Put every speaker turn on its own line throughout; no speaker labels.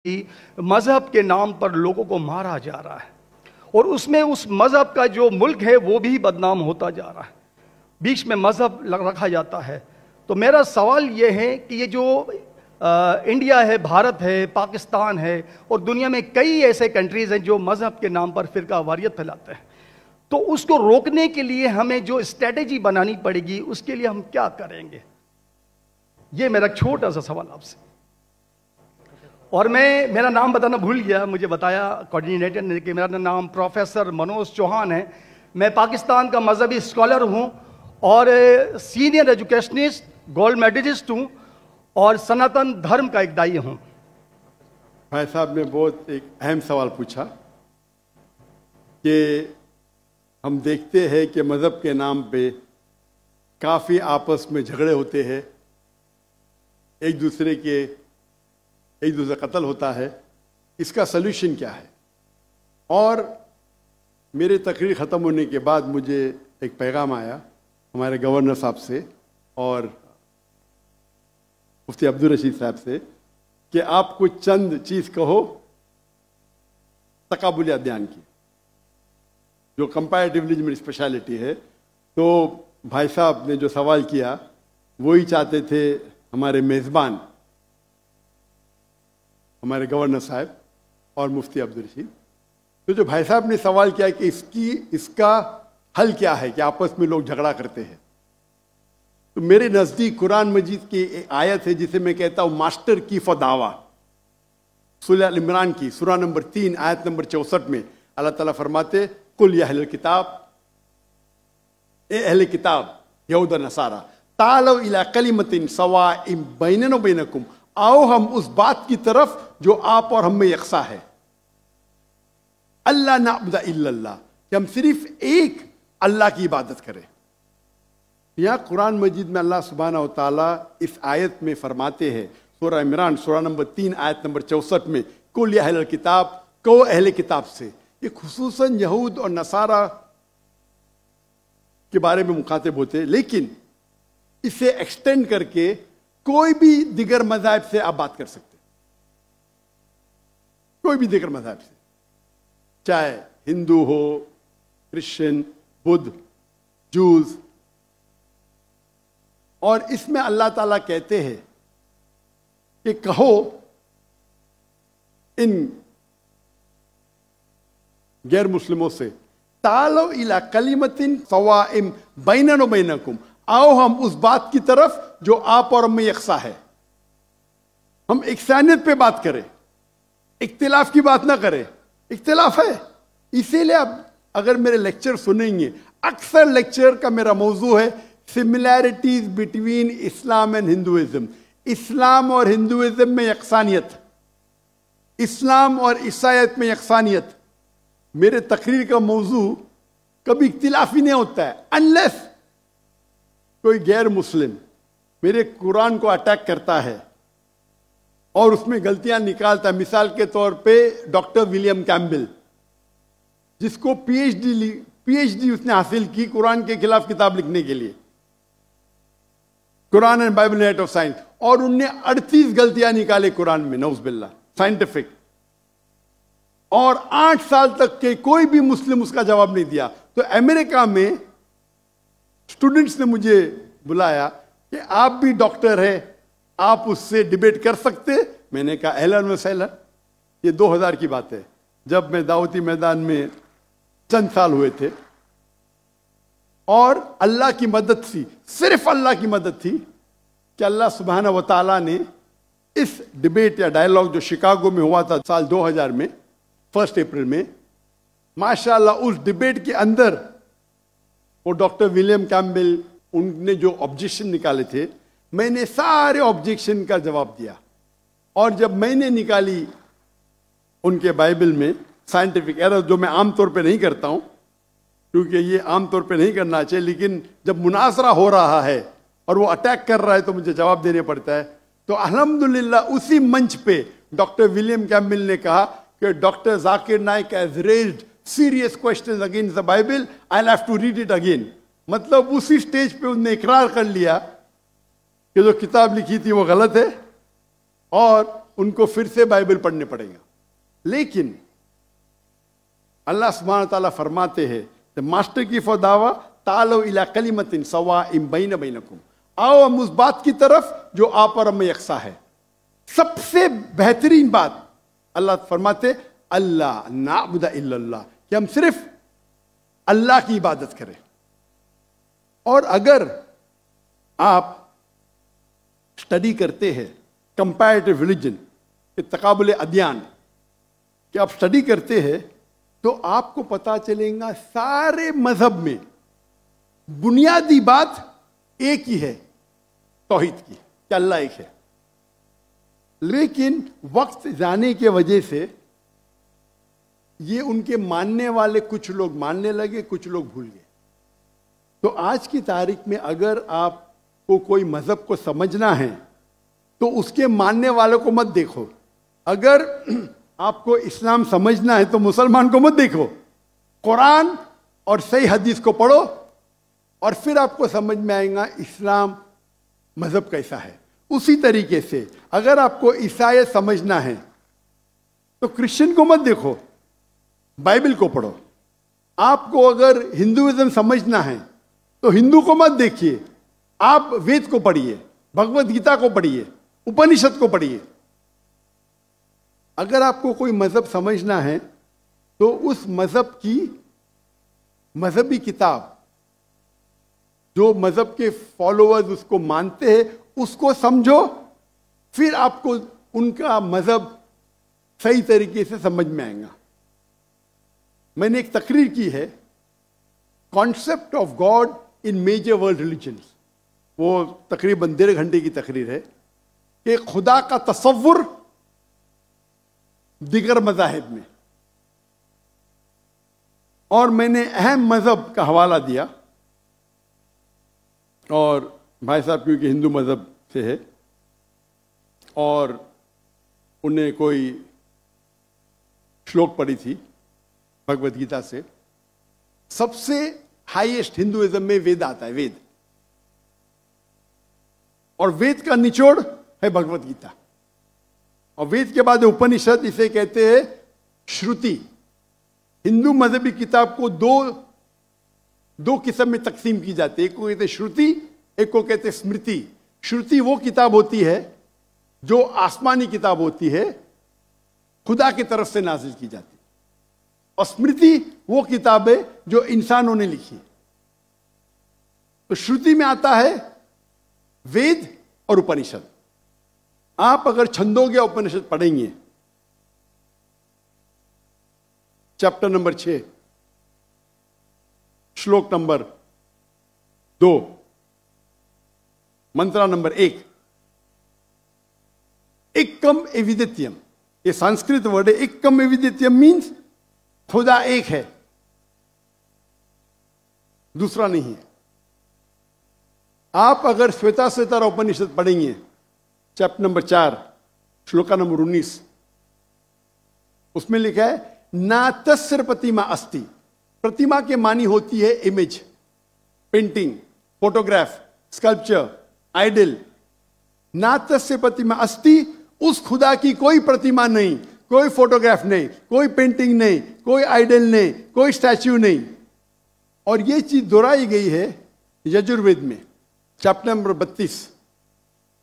مذہب کے نام پر لوگوں کو مارا جا رہا ہے اور اس میں اس مذہب کا جو ملک ہے وہ بھی بدنام ہوتا جا رہا ہے، بیچ میں مذہب رکھا جاتا ہے۔ تو میرا سوال یہ ہے کہ یہ جو انڈیا ہے، بھارت ہے، پاکستان ہے اور دنیا میں کئی ایسے کنٹریز ہیں جو مذہب کے نام پر فرقہ واریت پھیلاتے ہیں، تو اس کو روکنے کے لیے ہمیں جو اسٹریٹجی بنانی پڑے گی اس کے لیے ہم کیا کریں گے؟ یہ میرا چھوٹا سا سوال آپ سے۔ اور میرا نام بتانا بھول گیا، مجھے بتایا کوآرڈینیٹر نے کہ میرا نام پروفیسر منوج چوہان ہے۔ میں پاکستان کا مذہبی اسکالر ہوں اور سینئر ایجوکیشنسٹ، گولڈ میڈلسٹ ہوں اور سناتن دھرم کا ایک دائی ہوں۔
بھائی صاحب نے بہت ایک اہم سوال پوچھا کہ ہم دیکھتے ہیں کہ مذہب کے نام پہ کافی آپس میں جھگڑے ہوتے ہیں، ایک دوسرے قتل ہوتا ہے، اس کا سلوشن کیا ہے؟ اور میرے تقریر ختم ہونے کے بعد مجھے ایک پیغام آیا ہمارے گورنر صاحب سے اور مفتی عبدالرشید صاحب سے کہ آپ کو چند چیز کہو تقابل ادیان کی، جو کمپیریٹیو ریلیجن میں اسپیشلٹی ہے۔ تو بھائی صاحب نے جو سوال کیا وہی چاہتے تھے ہمارے میزبان، ہمارے گورنر صاحب اور مفتی عبدالرشید۔ تو جو بھائی صاحب نے سوال کیا کہ اس کا حل کیا ہے کہ آپس میں لوگ جھگڑا کرتے ہیں، تو میرے نزدیک قرآن مجید کی ایک آیت ہے جسے میں کہتا ہوں ماسٹر کی فار دعویٰ، سورہ ال عمران کی سورہ نمبر 3 آیت نمبر 64 میں اللہ تعالیٰ فرماتے قل یا اہل الکتاب، اے اہل کتاب یہود و نصارہ، تعالوا الی کلمۃ سواء بیننا و بینکم، آؤ ہم اس بات کی طرف جو آپ اور ہم میں یکساں ہے، اللہ نعبد الا اللہ، کہ ہم صرف ایک اللہ کی عبادت کریں۔ یہاں قرآن مجید میں اللہ سبحانہ و تعالیٰ اس آیت میں فرماتے ہیں، سورہ عمران سورہ نمبر 3 آیت نمبر 64 میں قل یا اہل الکتاب، کہو اہل کتاب سے، یہ خصوصاً یہود اور نصارہ کے بارے میں مخاطب ہوتے، لیکن اسے ایکسٹینڈ کر کے کوئی بھی دیگر مذاہب سے آپ بات کر سکتے، کوئی بھی دیگر مذہب سے، چاہے ہندو ہو، کرسچن، بدھ، جوز۔ اور اس میں اللہ تعالیٰ کہتے ہیں کہ کہو ان غیر مسلموں سے تعالوا الی کلمۃ سواء بیننا و بینکم، آؤ ہم اس بات کی طرف جو آپ اور ہم میں یکساں ہے، ہم یکسانیت پہ بات کریں، اختلاف کی بات نہ کریں۔ اختلاف ہے، اسی لیے اب اگر میرے لیکچر سنیں گے، اکثر لیکچر کا میرا موضوع ہے similarities between Islam and Hinduism, اسلام اور ہندوازم میں یکسانیت، اسلام اور عیسائیت میں یکسانیت۔ میرے تقریر کا موضوع کبھی اختلافی نہیں ہوتا ہے، انلیس کوئی غیر مسلم میرے قرآن کو اٹیک کرتا ہے اور اس میں غلطیاں نکالتا ہے۔ مثال کے طور پہ ڈاکٹر ولیم کیمبل، جس کو پی ایچ ڈی اس نے حاصل کی قرآن کے خلاف کتاب لکھنے کے لیے، Quran and Bible net of science, اور ان نے 38 غلطیاں نکالے قرآن میں، نعوذ باللہ، سائنٹیفک، اور 8 سال تک کے کوئی بھی مسلم اس کا جواب نہیں دیا۔ تو امریکہ میں اسٹوڈنٹس نے مجھے بلایا کہ آپ بھی ڈاکٹر ہیں، آپ اس سے ڈیبیٹ کر سکتے؟ میں نے کہا اہلاً و سہلاً۔ یہ 2000 کی بات ہے، جب میں دعوتی میدان میں چند سال ہوئے تھے، اور اللہ کی مدد تھی، صرف اللہ کی مدد تھی کہ اللہ سبحانہ و تعالیٰ نے اس ڈیبیٹ یا ڈائلاگ جو شکاگو میں ہوا تھا سال 2000 میں 1 اپریل میں، ماشاءاللہ اس ڈیبیٹ کے اندر وہ ڈاکٹر ولیم کیمبل، ان نے جو آبجیکشن نکالے تھے، میں نے سارے آبجیکشن کا جواب دیا۔ اور جب میں نے نکالی ان کے بائبل میں سائنٹیفک ایرر، جو میں عام طور پہ نہیں کرتا ہوں کیونکہ یہ عام طور پہ نہیں کرنا چاہیے، لیکن جب مناظرہ ہو رہا ہے اور وہ اٹیک کر رہا ہے تو مجھے جواب دینے پڑتا ہے، تو الحمدللہ اسی منچ پہ ڈاکٹر ولیم کیمبل نے کہا کہ doctor Zakir Naik has raised serious questions against the Bible, I'll have to read it again۔ مطلب اسی سٹیج پہ انہوں نے اقرار کر لیا کہ جو کتاب لکھی تھی وہ غلط ہے، اور ان کو پھر سے بائبل پڑھنے پڑے گا. لیکن اللہ سبحانہ تعالیٰ فرماتے ہیں ماسٹر کی فداوا تعالوا الی کلمۃ سواء بین بینکم، آؤ ہم اس بات کی طرف جو آپ اور ہم یکساں ہے. سب سے بہترین بات اللہ فرماتے اللہ نعبد الا اللہ، کہ ہم صرف اللہ کی عبادت کریں. اور اگر آپ اسٹڈی کرتے ہیں کمپیریٹیو ریلیجن کہ تقابل ادیان، کہ آپ اسٹڈی کرتے ہیں تو آپ کو پتا چلے گا سارے مذہب میں بنیادی بات ایک ہی ہے، توحید کی، کہ اللہ ایک ہے. لیکن وقت جانے کی وجہ سے یہ ان کے ماننے والے کچھ لوگ ماننے لگے، کچھ لوگ بھول گئے. تو آج کی تاریخ میں اگر آپ کو کوئی مذہب کو سمجھنا ہے تو اس کے ماننے والوں کو مت دیکھو. اگر آپ کو اسلام سمجھنا ہے تو مسلمان کو مت دیکھو، قرآن اور صحیح حدیث کو پڑھو اور پھر آپ کو سمجھ میں آئے گا اسلام مذہب کیسا ہے. اسی طریقے سے اگر آپ کو عیسائیت سمجھنا ہے تو کرسچن کو مت دیکھو، بائبل کو پڑھو. آپ کو اگر ہندوازم سمجھنا ہے تو ہندو کو مت دیکھیے، آپ وید کو پڑھیے، بھگوت گیتا کو پڑھیے، اپنشد کو پڑھیے. اگر آپ کو کوئی مذہب سمجھنا ہے تو اس مذہب کی مذہبی کتاب، جو مذہب کے فالوورز اس کو مانتے ہیں، اس کو سمجھو، پھر آپ کو ان کا مذہب صحیح طریقے سے سمجھ میں آئے گا. میں نے ایک تقریر کی ہے concept of God in major world religions, وہ تقریباً 1.5 گھنٹے کی تقریر ہے کہ خدا کا تصور دیگر مذاہب میں. اور میں نے اہم مذہب کا حوالہ دیا، اور بھائی صاحب کیونکہ ہندو مذہب سے ہے اور انہیں کوئی شلوک پڑھی تھی بھگوت گیتا سے. سب سے ہائیسٹ ہندوازم میں وید آتا ہے، وید، اور وید کا نچوڑ ہے بھگوت گیتا. اور وید کے بعد اپنشد، اسے کہتے ہیں شروتی. ہندو مذہبی کتاب کو دو قسم میں تقسیم کی جاتی ہے، ایک کو کہتے ہیں شروتی، ایک کو کہتے ہیں اسمرتی. شروتی وہ کتاب ہوتی ہے جو آسمانی کتاب ہوتی ہے، خدا کی طرف سے نازل کی جاتی ہے، اور اسمرتی وہ کتابیں جو انسانوں نے لکھی. تو شروتی میں آتا ہے وید اور اپنشد. آپ اگر چھندوگیہ اپنشد پڑھیں گے چیپٹر نمبر 6 شلوک نمبر 2 منترا نمبر 1، ایکم ایویدتیم، یہ سنسکرت ورڈ ہے. ایکم ایویدتیم مینس خدا ایک ہے، دوسرا نہیں ہے. آپ اگر شویتا سوتارا اپنشد پڑھیں گے چیپٹر نمبر 4 شلوکا نمبر 19، اس میں لکھا ہے ناتسر پرتیما استی. پرتیما کے معنی ہوتی ہے image, painting, photograph, sculpture, idol. ناتسر پرتیما استی، اس خدا کی کوئی پرتیما نہیں، کوئی فوٹوگراف نہیں، کوئی پینٹنگ نہیں، کوئی آئیڈل نہیں، کوئی اسٹیچو نہیں. اور یہ چیز دہرائی گئی ہے یجروید میں چیپٹر نمبر 32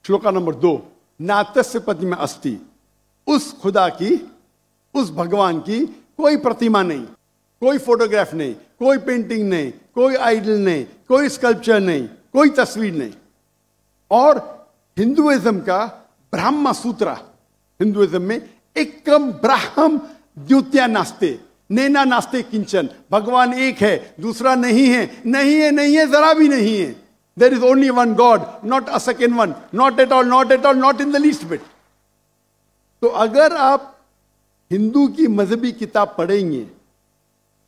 شلوکا نمبر 2، ناتسر پرتیما استی. اس خدا کی، اس بھگوان کی کوئی پرتیما نہیں، کوئی فوٹوگراف نہیں، کوئی پینٹنگ نہیں، کوئی آئیڈل نہیں، کوئی اسکلپچر نہیں، کوئی تصویر نہیں. اور ہندوازم کا برہما سوترا، ہندوازم میں ایکم براہم دیوتیا ناستے، نینا ناستے کنچن. بھگوان ایک ہے، دوسرا نہیں ہے، نہیں ہے، نہیں ہے، ذرا بھی نہیں ہے. There is only one God, not a second one, not at all, not at all, not in the least bit. تو اگر آپ ہندو کی مذہبی کتاب پڑھیں گے،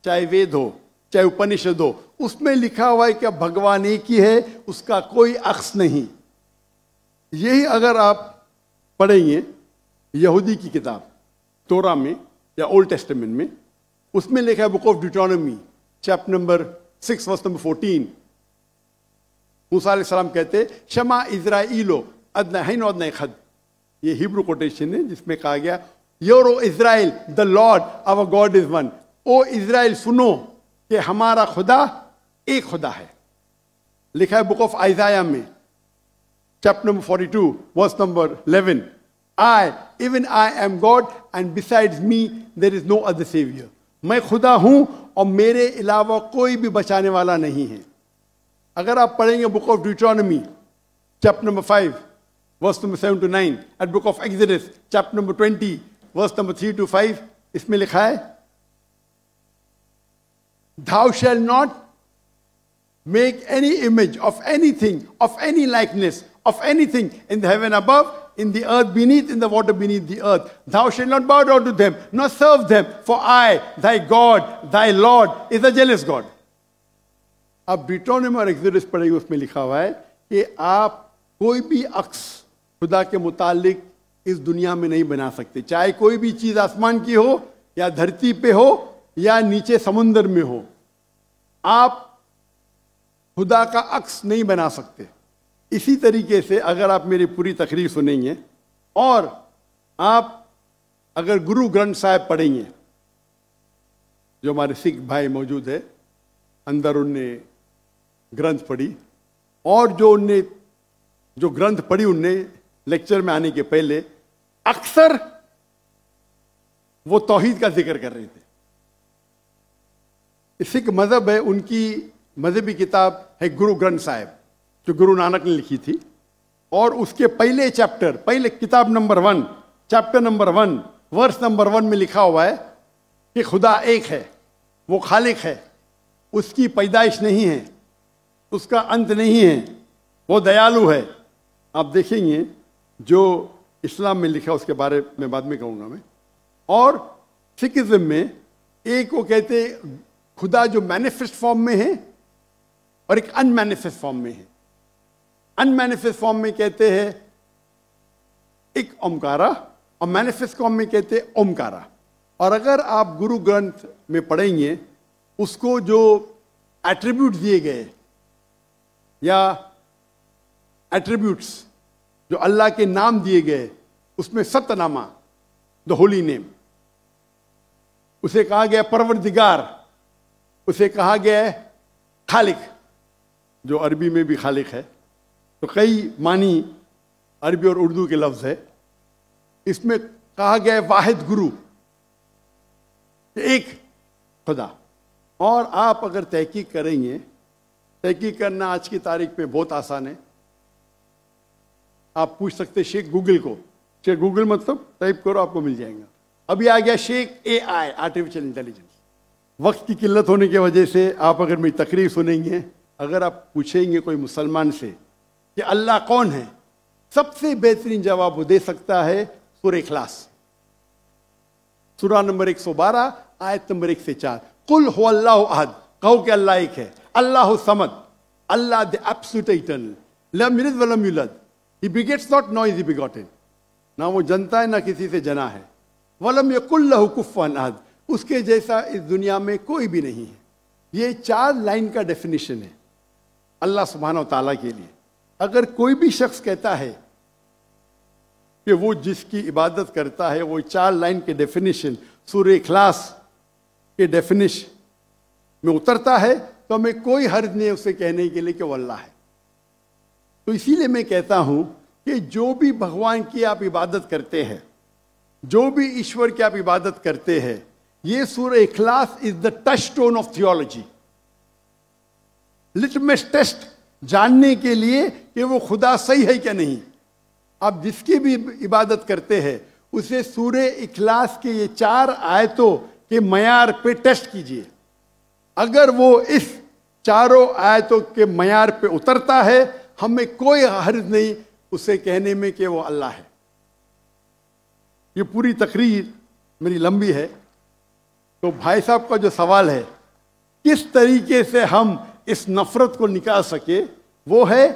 چاہے وید ہو چاہے اپنشد ہو، اس میں لکھا ہوا ہے کہ بھگوان ایک ہی ہے، اس کا کوئی عکس نہیں. یہی اگر آپ پڑھیں گے یہودی کی کتاب تورا میں یا اولڈ ٹیسٹمنٹ میں، اس میں لکھا ہے book of Deuteronomy chapter number 6 verse number 14، موسیٰ علیہ السلام کہتے شما اسرائیلو ادنہین و ادنہ خد، یہ ہیبرو کوٹیشن ہے جس میں کہا گیا your O Israel the Lord our God is one. O Israel سنو کہ ہمارا خدا ایک خدا ہے. لکھا ہے بک آف آئزایا میں chapter number 42 verse number 11, even I am God and besides me there is no other savior. میں خدا ہوں اور میرے علاوہ کوئی بھی بچانے والا نہیں ہے. اگر آپ پڑھیں گے book of Deuteronomy chapter number 5 verse number 7 to 9 and book of Exodus chapter number 20 verse number 3 to 5, اس میں لکھا ہے thou shalt not make any image of anything, of any likeness, of anything in the heaven above, in the earth beneath, in the water beneath the earth. Thou shalt not bow down to them, nor serve them, for I, thy God, thy Lord, is a jealous God. اب Deuteronomy اور Exodus پڑھیں گے, اس میں لکھا ہوا ہے کہ آپ کوئی بھی عکس خدا کے متعلق اس دنیا میں نہیں بنا سکتے, چاہے کوئی بھی چیز آسمان کی ہو یا دھرتی پہ ہو یا نیچے سمندر میں ہو. آپ خدا کا عکس نہیں بنا سکتے. اسی طریقے سے اگر آپ میری پوری تقریر سنیں گے اور آپ اگر گرو گرنتھ صاحب پڑھیں گے, جو ہمارے سکھ بھائی موجود ہے اندر, ان نے گرنتھ پڑھی, اور جو گرنتھ پڑھی ان نے لیکچر میں آنے کے پہلے اکثر وہ توحید کا ذکر کر رہے تھے. سکھ مذہب ہے, ان کی مذہبی کتاب ہے گرو گرنتھ صاحب جو گرو نانک نے لکھی تھی, اور اس کے پہلے چیپٹر, پہلے کتاب number 1 chapter number 1 verse number 1 میں لکھا ہوا ہے کہ خدا ایک ہے, وہ خالق ہے, اس کی پیدائش نہیں ہے, اس کا انت نہیں ہے, وہ دیالو ہے. آپ دیکھیں گے جو اسلام میں لکھا اس کے بارے میں بعد میں کہوں گا میں. اور سکھزم میں ایک وہ کہتے خدا جو مینیفیسٹ فارم میں ہے اور ایک ان مینیفیسٹ فارم میں ہے. ان مینیفیسٹ فارم میں کہتے ہیں ایک اومکارا, اور مینیفیسٹ فارم میں کہتے ہیں اومکارا. اور اگر آپ گرو گرنتھ میں پڑھیں گے اس کو جو ایٹریبیوٹ دیے گئے یا ایٹریبیوٹس جو اللہ کے نام دیے گئے, اس میں ست نامہ دا ہولی نیم, اسے کہا گیا پروردگار, اسے کہا گیا ہے خالق, جو عربی میں بھی خالق ہے. تو کئی معنی عربی اور اردو کے لفظ ہے. اس میں کہا گیا ہے واحد گرو, ایک خدا. اور آپ اگر تحقیق کریں گے, تحقیق کرنا آج کی تاریخ میں بہت آسان ہے. آپ پوچھ سکتے شیخ گوگل کو, شیخ گوگل مطلب ٹائپ کرو آپ کو مل جائے گا. ابھی آ گیا شیخ اے آئی, آرٹیفیشل انٹیلیجنس. وقت کی قلت ہونے کی وجہ سے آپ اگر میری تقریر سنیں گے, اگر آپ پوچھیں گے کوئی مسلمان سے کہ اللہ کون ہے, سب سے بہترین جواب وہ دے سکتا ہے سورہ اخلاص, سورہ نمبر 112 آیت نمبر 1 سے 4. قل هو اللہ احد, کہو کہ اللہ ایک ہے. اللہ الصمد, اللہ the absolute eternal, لم یلد ولم یولد, he begets not nor is he begotten, نہ وہ جنتا ہے نہ کسی سے جنا ہے. ولم یکن لہ کفوا احد, اس کے جیسا اس دنیا میں کوئی بھی نہیں ہے. یہ 4 لائن کا ڈیفینیشن ہے اللہ سبحانہ و تعالیٰ کے لیے. اگر کوئی بھی شخص کہتا ہے کہ وہ جس کی عبادت کرتا ہے وہ 4 لائن کے ڈیفینیشن سورہ اخلاص کے ڈیفینیشن میں اترتا ہے, تو ہمیں کوئی حرج نہیں اسے کہنے کے لیے کہ وہ اللہ ہے. تو اسی لیے میں کہتا ہوں کہ جو بھی بھگوان کی آپ عبادت کرتے ہیں, جو بھی ایشور کی آپ عبادت کرتے ہیں, یہ سورہ اخلاص is the touchstone of theology, litmus test جاننے کے لیے کہ وہ خدا صحیح ہے کیا نہیں. آپ جس کی بھی عبادت کرتے ہیں اسے سورہ اخلاص کے یہ 4 آیتوں کے معیار پہ ٹیسٹ کیجئے. اگر وہ اس 4 آیتوں کے معیار پہ اترتا ہے, ہمیں کوئی حرج نہیں اسے کہنے میں کہ وہ اللہ ہے. یہ پوری تقریر میری لمبی ہے, تو بھائی صاحب کا جو سوال ہے کس طریقے سے ہم اس نفرت کو نکال سکے, وہ ہے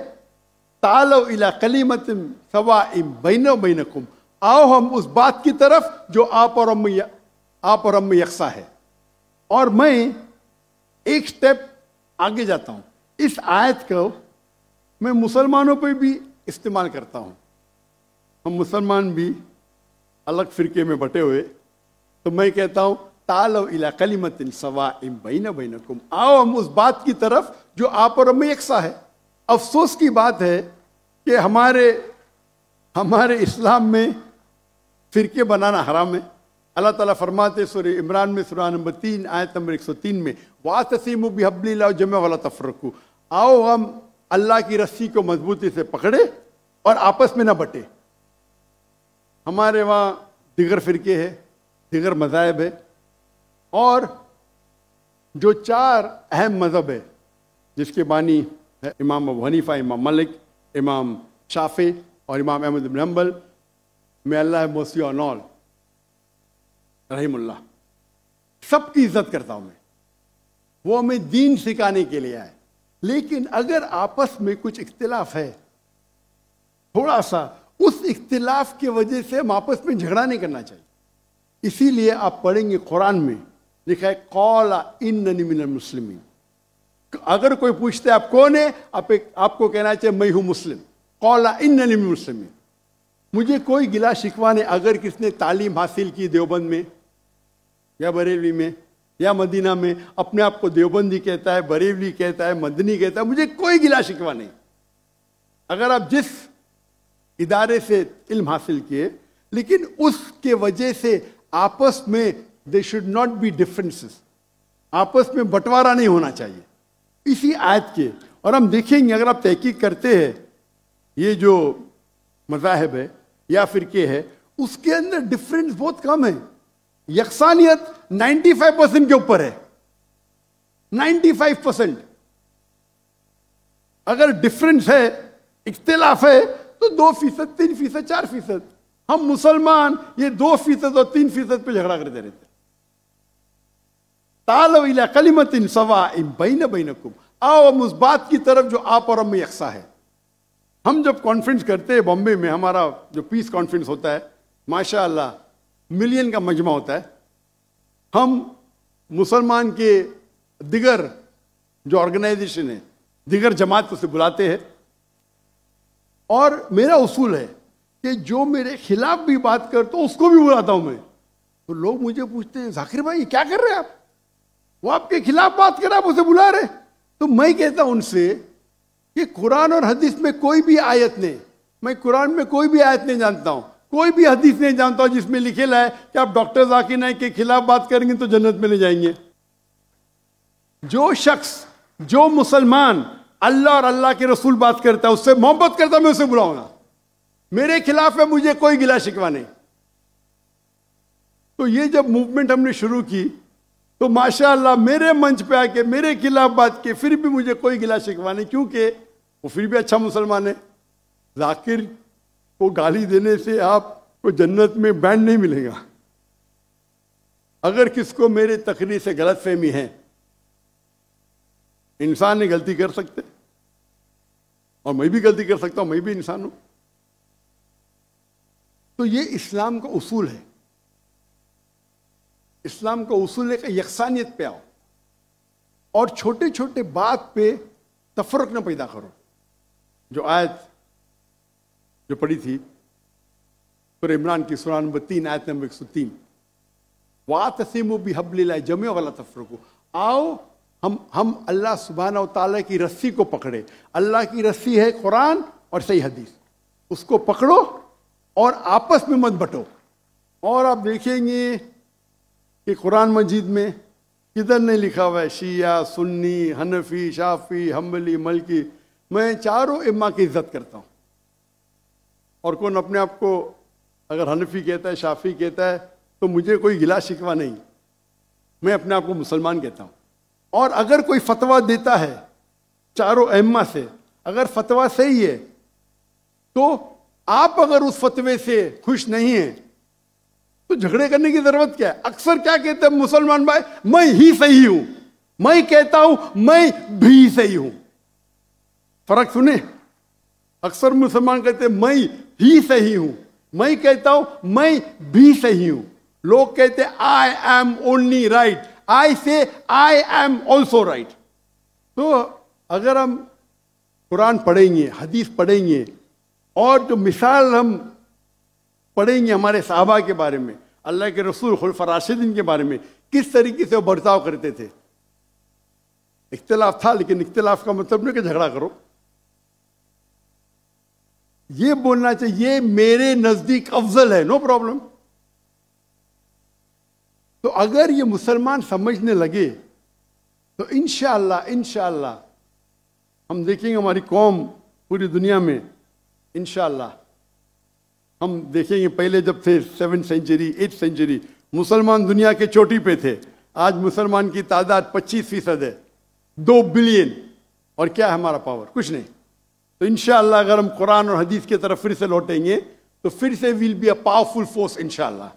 تعالوا الی کلمۃ سواء بیننا و بینکم, آؤ ہم اس بات کی طرف جو آپ اور ہم میں یکساں ہے. اور میں ایک سٹیپ آگے جاتا ہوں. اس آیت کو میں مسلمانوں پہ بھی استعمال کرتا ہوں. ہم مسلمان بھی الگ فرقے میں بٹے ہوئے، تو میں کہتا ہوں تعالوا الی کلمۃ سواء بین بینکم، آؤ ہم اس بات کی طرف جو آپ اور ہم میں یکساں ہے۔ افسوس کی بات ہے کہ ہمارے اسلام میں فرقے بنانا حرام ہے۔ اللہ تعالیٰ فرماتے سورہ عمران میں سورہ نمبر 3 آیت نمبر 103 میں وَاعْتَصِمُوا بِحَبْلِ اللَّهِ جَمِيعًا وَلَا تَفَرَّقُوا، آؤ ہم اللہ کی رسی کو مضبوطی سے پکڑے اور آپس میں نہ بٹے۔ ہمارے وہاں دیگر فرقے ہیں، دیگر مذاہب ہے، اور جو 4 اہم مذہب ہے جس کے بانی ہے امام ابو حنیفہ، امام مالک، امام شافعی اور امام احمد بن حنبل، may Allah have mercy on all، رحم اللہ، سب کی عزت کرتا ہوں میں، وہ ہمیں دین سکھانے کے لیے آئے۔ لیکن اگر آپس میں کچھ اختلاف ہے تھوڑا سا، اس اختلاف کی وجہ سے ہم آپس میں جھگڑا نہیں کرنا چاہیے۔ اسی لیے آپ پڑھیں گے قرآن میں لکھا ہے قال اننی من المسلمین، اگر کوئی پوچھتے آپ کون ہے، آپ کو کہنا چاہیے میں ہوں مسلم۔ قال اننی من المسلمین، مجھے کوئی گلا شکوہ نہیں اگر کس نے تعلیم حاصل کی دیوبند میں یا بریلوی میں یا مدینہ میں، اپنے آپ کو دیوبندی کہتا ہے، بریلوی کہتا ہے، مدنی کہتا ہے، مجھے کوئی گلا شکوہ نہیں۔ اگر آپ جس ادارے سے علم حاصل کیے، لیکن اس کے وجہ سے آپس میں they should not be differences, آپس میں بٹوارا نہیں ہونا چاہیے۔ اسی آیت کے، اور ہم دیکھیں گے اگر آپ تحقیق کرتے ہیں یہ جو مذاہب ہے یا فرقے ہے، اس کے اندر ڈفرینس بہت کم ہے، یکسانیت 95% کے اوپر ہے، 95%۔ اگر ڈفرینس ہے، اختلاف ہے، تو 2%، 3%، 4%۔ ہم مسلمان یہ 2% اور 3% پہ جھگڑا کرتے رہتے۔ تعالوا الی کلمۃ سواء بین بینکم، آؤ ہم اس بات کی طرف جو آپ اور ہم میں یکساں ہے۔ ہم جب کانفرنس کرتے ہیں بامبے میں، ہمارا جو پیس کانفرنس ہوتا ہے، ماشاء اللہ ملین کا مجمع ہوتا ہے، ہم مسلمان کے دیگر جو آرگنائزیشن ہے، دیگر جماعت اسے بلاتے ہیں، اور میرا اصول ہے کہ جو میرے خلاف بھی بات کرتا ہوں اس کو بھی بلاتا ہوں میں۔ تو لوگ مجھے پوچھتے ہیں ذاکر بھائی کیا کر رہے ہیں آپ، وہ آپ کے خلاف بات کر رہے آپ اسے بلا رہے؟ تو میں کہتا ہوں ان سے کہ قرآن اور حدیث میں کوئی بھی آیت نہیں، میں قرآن میں کوئی بھی آیت نہیں جانتا ہوں، کوئی بھی حدیث نہیں جانتا ہوں جس میں لکھے ہے کہ آپ ڈاکٹر ذاکر نائک کے خلاف بات کریں گے تو جنت میں لے جائیں گے۔ جو شخص، جو مسلمان اللہ اور اللہ کے رسول بات کرتا ہے، اس سے محبت کرتا ہے، میں اسے بلاؤں گا۔ میرے خلاف ہے، مجھے کوئی گلا شکوہ نہیں۔ تو یہ جب موومنٹ ہم نے شروع کی تو ماشاءاللہ میرے منچ پہ آ کے میرے خلاف بات کی، پھر بھی مجھے کوئی گلا شکوہ نہیں، کیونکہ وہ پھر بھی اچھا مسلمان ہے۔ ذاکر کو گالی دینے سے آپ کو جنت میں بینڈ نہیں ملے گا۔ اگر کس کو میرے تقریر سے غلط فہمی ہے، انسان نے غلطی کر سکتے، اور میں بھی غلطی کر سکتا ہوں، میں بھی انسان ہوں۔ تو یہ اسلام کا اصول ہے۔ اسلام کا اصول ہے کہ یکسانیت پہ آؤ، اور چھوٹے چھوٹے بات پہ تفرق نہ پیدا کرو۔ جو آیت جو پڑھی تھی سورہ عمران کی سورہ نمبر 3 آیت نمبر 103، وَاعْتَصِمُوا بِحَبْلِ اللَّهِ جَمِيعًا وَلَا تَفَرَّقُوا، آؤ ہم اللہ سبحانہ و تعالیٰ کی رسی کو پکڑے۔ اللہ کی رسی ہے قرآن اور صحیح حدیث، اس کو پکڑو اور آپس میں مت بٹو۔ اور آپ دیکھیں گے کہ قرآن مجید میں کدھر نہیں لکھا ہوا ہے شیعہ، سنی، حنفی، شافعی، حنبلی، مالکی۔ میں چاروں ائمہ کی عزت کرتا ہوں، اور کون اپنے آپ کو اگر حنفی کہتا ہے، شافعی کہتا ہے، تو مجھے کوئی گلا شکوہ نہیں، میں اپنے آپ کو مسلمان کہتا ہوں۔ اور اگر کوئی فتویٰ دیتا ہے چاروں ائمہ سے، اگر فتویٰ صحیح ہے، تو آپ اگر اس فتوے سے خوش نہیں ہیں تو جھگڑے کرنے کی ضرورت کیا ہے؟ اکثر کیا کہتے ہیں مسلمان بھائی، میں ہی صحیح ہوں، میں کہتا ہوں میں بھی صحیح ہوں۔ فرق سنیں، اکثر مسلمان کہتے ہیں میں ہی صحیح ہوں، میں کہتا ہوں میں بھی صحیح ہوں۔ لوگ کہتے ہیں I am only right، I say I am also right۔ تو اگر ہم قرآن پڑھیں گے، حدیث پڑھیں گے، اور جو مثال ہم پڑھیں گے ہمارے صحابہ کے بارے میں، اللہ کے رسول خلفاء راشدین کے بارے میں کس طریقے سے وہ برتاؤ کرتے تھے. اختلاف تھا لیکن اختلاف کا مطلب نہیں کہ جھگڑا کرو. یہ بولنا چاہیے یہ میرے نزدیک افضل ہے، نو پرابلم. تو اگر یہ مسلمان سمجھنے لگے تو انشاءاللہ ہم دیکھیں گے ہماری قوم پوری دنیا میں انشاءاللہ ہم دیکھیں گے. پہلے جب تھے 7th سینچری 8th سینچری مسلمان دنیا کے چوٹی پہ تھے، آج مسلمان کی تعداد 25% ہے، 2 بلین. اور کیا ہے ہمارا پاور؟ کچھ نہیں. تو انشاءاللہ اگر ہم قرآن اور حدیث کی طرف پھر سے لوٹیں گے تو پھر سے we'll be a powerful force انشاءاللہ.